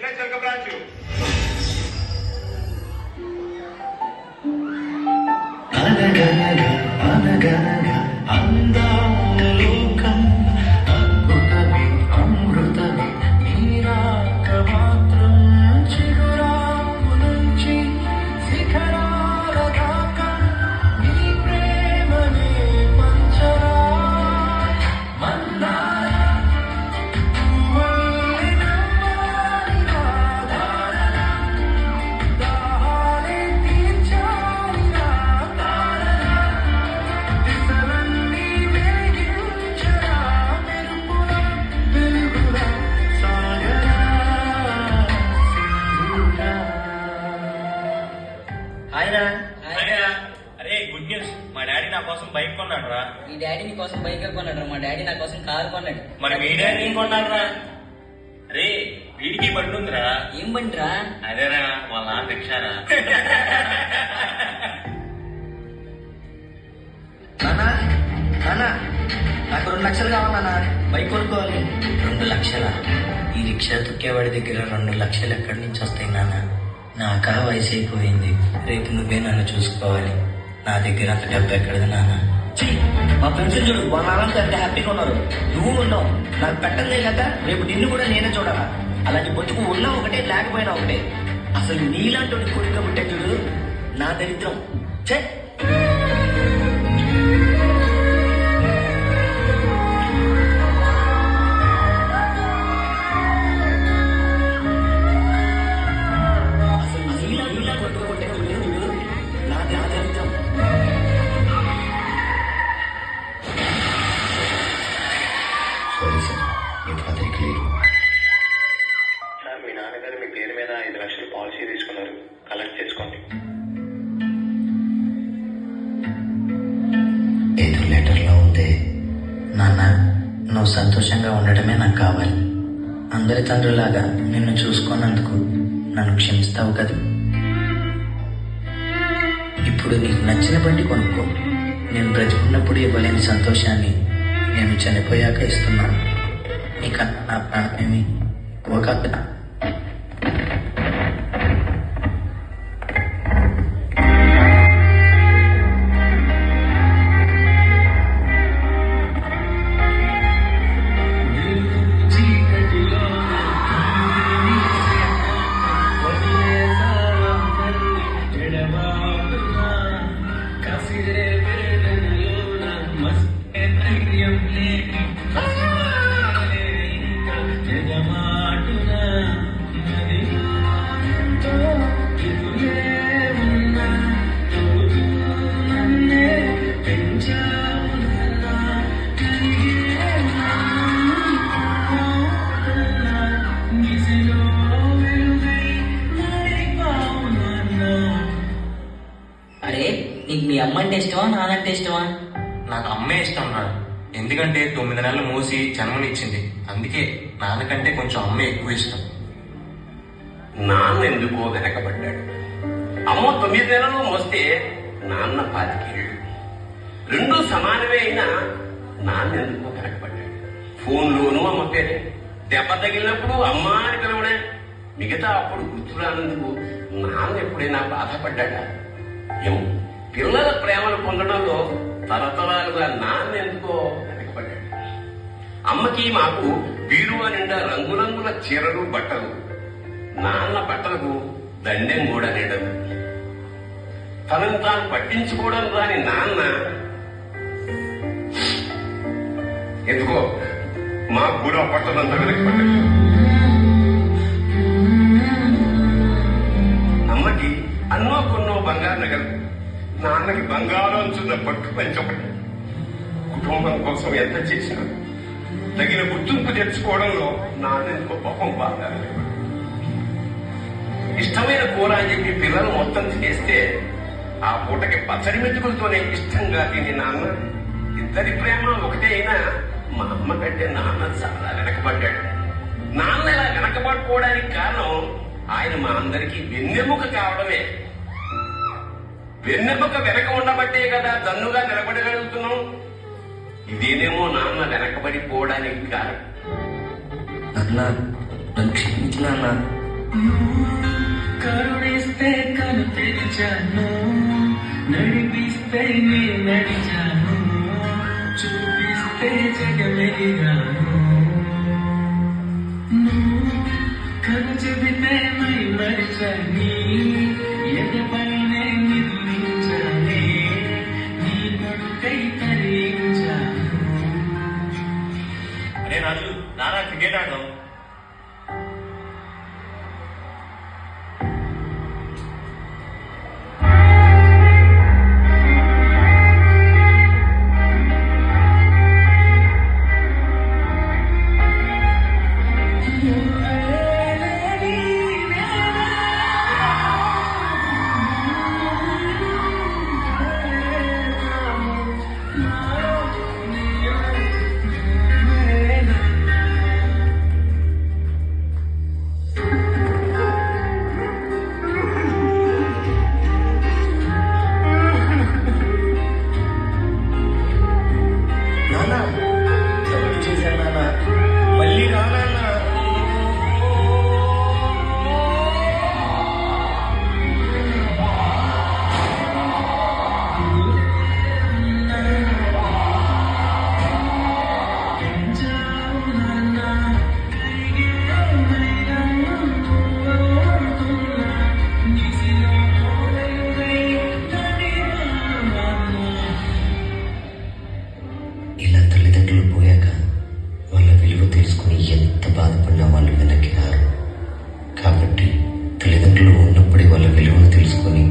చిలక బ్రాంచ్. అనగనగా అనగనగా అందాల లోకం అద్భుతమే అమృతమే నీరాక మాత్రం చిగురాకు నుంచి శిఖరాల దాకా నీ ప్రేమనే పంచరా మందార పువ్వుల్ని నవ్వాలి రాధారణ దాహాలే తీర్చాలి నా తారణ దిశలన్నీ వెలిగించరా మెరుపుల వెలుగుల సాగరా సింధురా. ఆయనా అరే గుడ్ న్యూస్, మా డాడీ నా కోసం బైక్ కొన్నాడు రా. మీ డాడీ నీ కోసం బైక్ కొన్నాడు, మా డాడీ నా కోసం కారు కొన్నాడు. మరి మీ డాడీ ఏం కొన్నాడు రా? అరే వీడికి బండి ఉందిరా. ఏం బండిరా? అదేరా వాళ్ళ నాన్న రిక్షారా. నానా నానా నాకు 2 లక్షలు కావాలన్నా, బైక్ కొనుక్కోవాలి. 2 లక్షలా? ఈ రిక్షా తొక్కేవాడి దగ్గర 2 లక్షలు ఎక్కడి నుంచి వస్తాయి నాన్న? నాకా వయసు అయిపోయింది, రేపు నువ్వే నన్ను చూసుకోవాలి. నా దగ్గర అంత డబ్బు ఎక్కడది నాన్న? ఛీ, మా ఫ్రెండ్స్ చూడు వాళ్ళ నాన్నతో ఎంత హ్యాపీగా ఉన్నారు. నువ్వు ఉన్నావు, నాకు పెట్టందే కదా రేపు నిన్ను కూడా నేనే చూడాలా. అలాంటి బతుకు ఉన్నా ఒకటే లేకపోయినా ఒకటే. అసలు నీలాంటి కొడుకు పుట్టే చూడు నా దరిద్రం. ఛే అసలు నీలా కొడుకు పుట్టే చూడు నా దరిద్రం. సారీ సార్, మీ ఫాదర్కి లేరు. సార్ మీ నాన్నగారు మీ పేరు మీద 5 లక్షలు పాలసీ తీసుకున్నారు, కలెక్ట్ చేసుకోండి. ఏదో లెటర్లో ఉంది. నాన్న, నువ్వు సంతోషంగా ఉండటమే నాకు కావాలి. అందరి తండ్రులాగా నిన్ను చూసుకున్నందుకు నన్ను క్షమిస్తావు కదా. ఇప్పుడు నీకు నచ్చిన బండి కొనుక్కో. నేను బ్రతికున్నప్పుడు ఇవ్వలేని సంతోషాన్ని నేను చనిపోయాక ఇస్తున్నాను. నీకన్నా నా ప్రాణమేమి ఒక అరే నీకు మీ అమ్మ అంటే ఇష్టమా నానంటే ఇష్టమా? నాకు అమ్మే ఇష్టం రా. ఎందుకంటే 9 నెలలు మోసి జన్మనిచ్చింది. అందుకే నాన్నకంటే కొంచెం అమ్మే ఎక్కువ ఇష్టం. నాన్న ఎందుకో వెనకబడ్డాడు. అమ్మ 9 నెలలు మోస్తే నాన్న 25 ఏళ్ళు. రెండూ సమానమే అయినా నాన్న ఎందుకో వెనకబడ్డాడు. ఫోన్లోనూ అమ్మ పేరే, దెబ్బ తగిలినప్పుడు అమ్మ అని పిలవడే. మిగతా అప్పుడు గుర్తురానందుకు నాన్న ఎప్పుడైనా బాధపడ్డా? ఏమో, పిల్లల ప్రేమను పొందడంలో తరతరాలుగా నాన్న ఎందుకో వెనకబడ్డాడు. అమ్మకి మాకు బీరువా నిండా రంగురంగుల చీరలు బట్టలు, నాన్న బట్టలకు దండెం కూడా నిండదు. తనను తాను పట్టించుకోవడం రాని నాన్న ఎందుకో మాకు కూడా పట్టదంతా వెనకబడ్డాడు. అమ్మకి అన్నో కొన్నో బంగారు నగలు, నాన్నకి బంగారం చున్న పట్టు పంచొకటి. కుటుంబం కోసం ఎంత చేసినా తగిన గుర్తింపు తెచ్చుకోవడంలో నాన్న ఎందుకో పాపం బాగా. ఇష్టమైన కూర అని చెప్పి పిల్లలు మొత్తం చేస్తే ఆ పూటకి పచ్చడి మెతుకులతోనే ఇష్టంగా తిని నాన్న. ఇద్దరి ప్రేమ ఒకటే అయినా మా అమ్మ కంటే నాన్న చాలా వెనకబడ్డాడు. నాన్న ఇలా వెనకబడిపోవడానికి కారణం ఆయన మా అందరికీ వెన్నెముక కావడమే. వెన్నెముక వెనక ఉండబట్టే కదా దన్నుగా నిలబడగలుగుతున్నాం. ఇదేనేమో నాన్న వెనకబడిపోవడానికి కారణం. నన్ను క్షమించిన కరుణిస్తే కను తెరిచాను, నడిపిస్తే నే నడిచాను, చూపిస్తే జగమెరిగాను. నువ్వు కను చెబితే మై మరిచని, ఎదపైనే నిర్మించానే, నీ కొడుకై తరించాను. అరే రాజు, నానా క్రికెట్ ఆడదాం. నాన్న తప్పు చేశాను నాన్న, మళ్ళీ రా నాన్న. ఇలా తల్లిదండ్రులు పోయాక వాళ్ళ విలువ తెలుసుకుని ఎంత బాధపడినా వాళ్ళు వెనక్కి రారు. కాబట్టి తల్లిదండ్రులు ఉన్నప్పుడే వాళ్ళ విలువను తెలుసుకొని